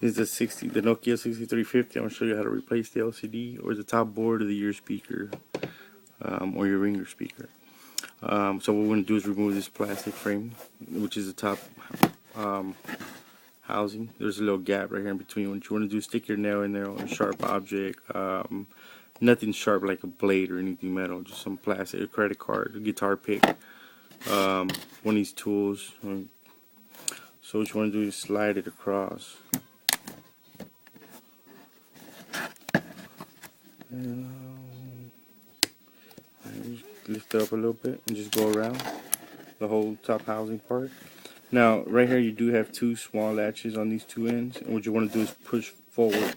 This is the Nokia 6350. I'm gonna show you how to replace the LCD or the top board of the ear speaker, or your ringer speaker. So what we're gonna do is remove this plastic frame, which is the top housing. There's a little gap right here in between. What you want to do is stick your nail in there on a sharp object. Nothing sharp like a blade or anything metal, just some plastic, a credit card, a guitar pick, one of these tools. So what you want to do is slide it across. And just lift it up a little bit and just go around the whole top housing part. Now right here you do have two small latches on these two ends, and what you want to do is push forward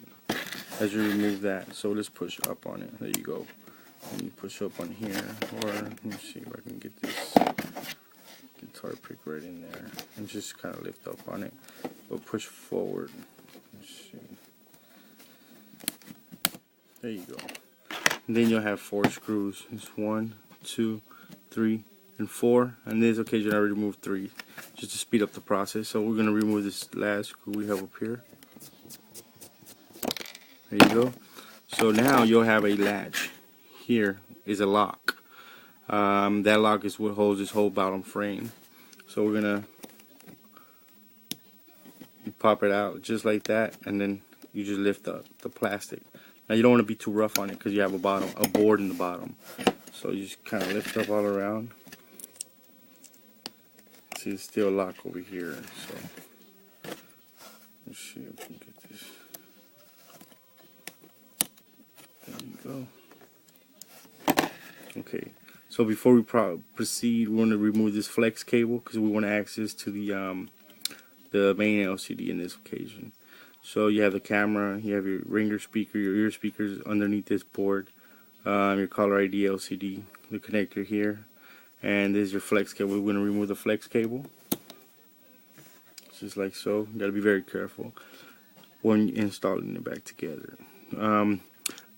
as you remove that. So let's push up on it. There you go. And you push up on here, or let me see if I can get this guitar pick right in there, and just kind of lift up on it, but push forward. Let's see. There you go. And then you'll have 4 screws. It's 1, 2, 3, and 4. On this occasion I removed 3 just to speed up the process. So we're going to remove this last screw we have up here. There you go. So now you'll have a latch. Here is a lock. That lock is what holds this whole bottom frame. So we're going to pop it out just like that, and then you just lift up the plastic. Now you don't want to be too rough on it because you have a board in the bottom. So you just kind of lift up all around. See, it's still locked over here. So let's see if we can get this. There you go. Okay. So before we proceed, we want to remove this flex cable because we want access to the main LCD in this occasion. So you have the camera, you have your ringer speaker, your ear speakers underneath this board, your caller ID LCD, the connector here, and this is your flex cable. We're going to remove the flex cable, just like so. You got to be very careful when installing it back together.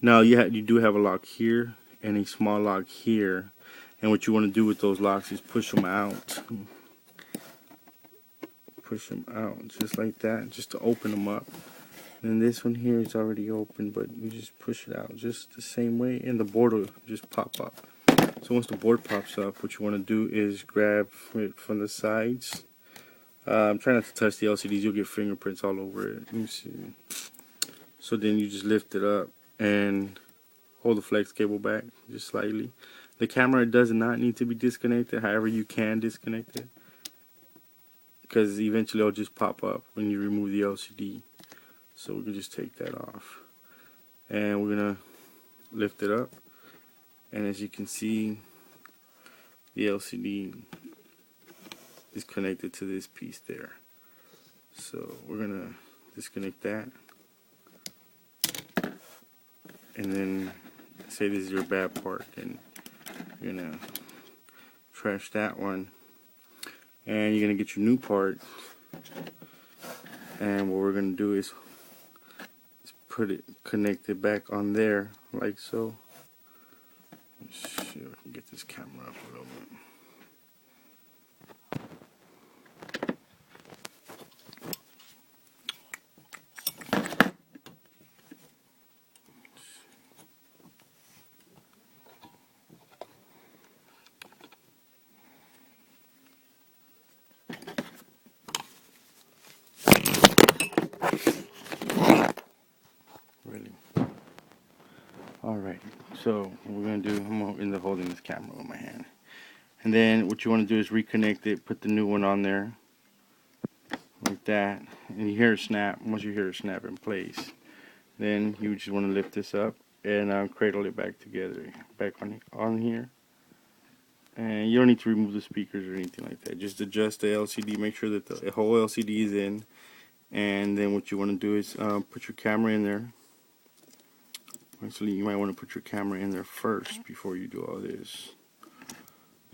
Now you do have a lock here and a small lock here, and what you want to do with those locks is push them out. Push them out just like that, just to open them up. And this one here is already open, but you just push it out just the same way, and the board will just pop up. So once the board pops up, what you want to do is grab it from the sides. Try not to touch the LCDs, you'll get fingerprints all over it. Let me see. So then you just lift it up and hold the flex cable back just slightly. The camera does not need to be disconnected, however you can disconnect it, because eventually it'll just pop up when you remove the LCD. So we can just take that off, and we're gonna lift it up, and as you can see, the LCD is connected to this piece there. So we're gonna disconnect that, and then say this is your bad part, and you're gonna trash that one, and you're gonna get your new part, and what we're gonna do is put it connected back on there like so. Let's see if I can get this camera up a little bit. Alright, so what we're going to do, I'm going to end up holding this camera with my hand. And then what you want to do is reconnect it, put the new one on there, like that. And you hear it snap. Once you hear it snap in place, then you just want to lift this up and cradle it back together, back on here. And you don't need to remove the speakers or anything like that. Just adjust the LCD, make sure that the whole LCD is in. And then what you want to do is put your camera in there. Actually, you might want to put your camera in there first before you do all this.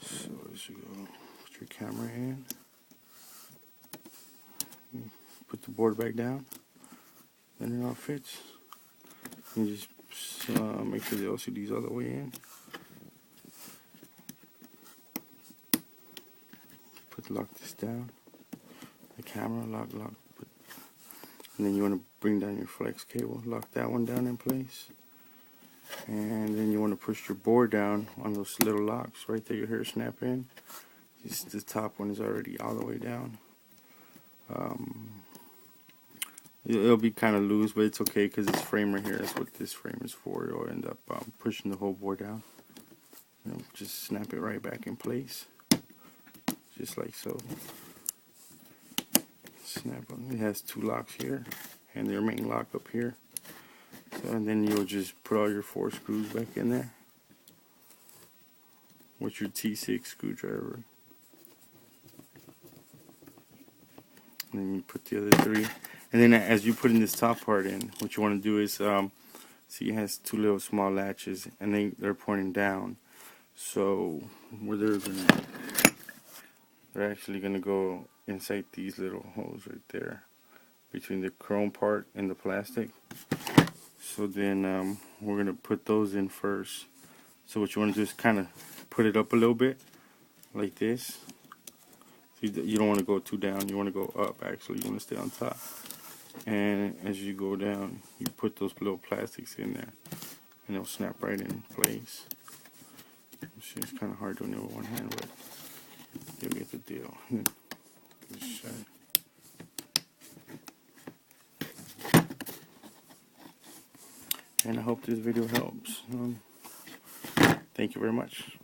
So as you go, put your camera in. Put the board back down. Then it all fits. And just make sure the LCD is all the way in. Lock this down. The camera, lock. And then you want to bring down your flex cable, lock that one down in place. And then you want to push your board down on those little locks right there. You hear it snap in. The top one is already all the way down. It'll be kind of loose, but it's okay because this frame right here, that's what this frame is for. It'll end up pushing the whole board down. Just snap it right back in place, just like so. Snap them. It has two locks here and their main lock up here. So, and then you'll just put all your 4 screws back in there with your T6 screwdriver. And then you put the other 3. And then as you put in this top part in, what you want to do is, see, it has 2 little small latches, and they're pointing down. So where they're actually gonna go inside these little holes right there, between the chrome part and the plastic. So then we're gonna put those in first. So what you want to do is kind of put it up a little bit, like this. You don't want to go too down. You want to go up. Actually, you want to stay on top. And as you go down, you put those little plastics in there, and they'll snap right in place. It's kind of hard doing it with one hand, but you'll get the deal. And I hope this video helps. Thank you very much.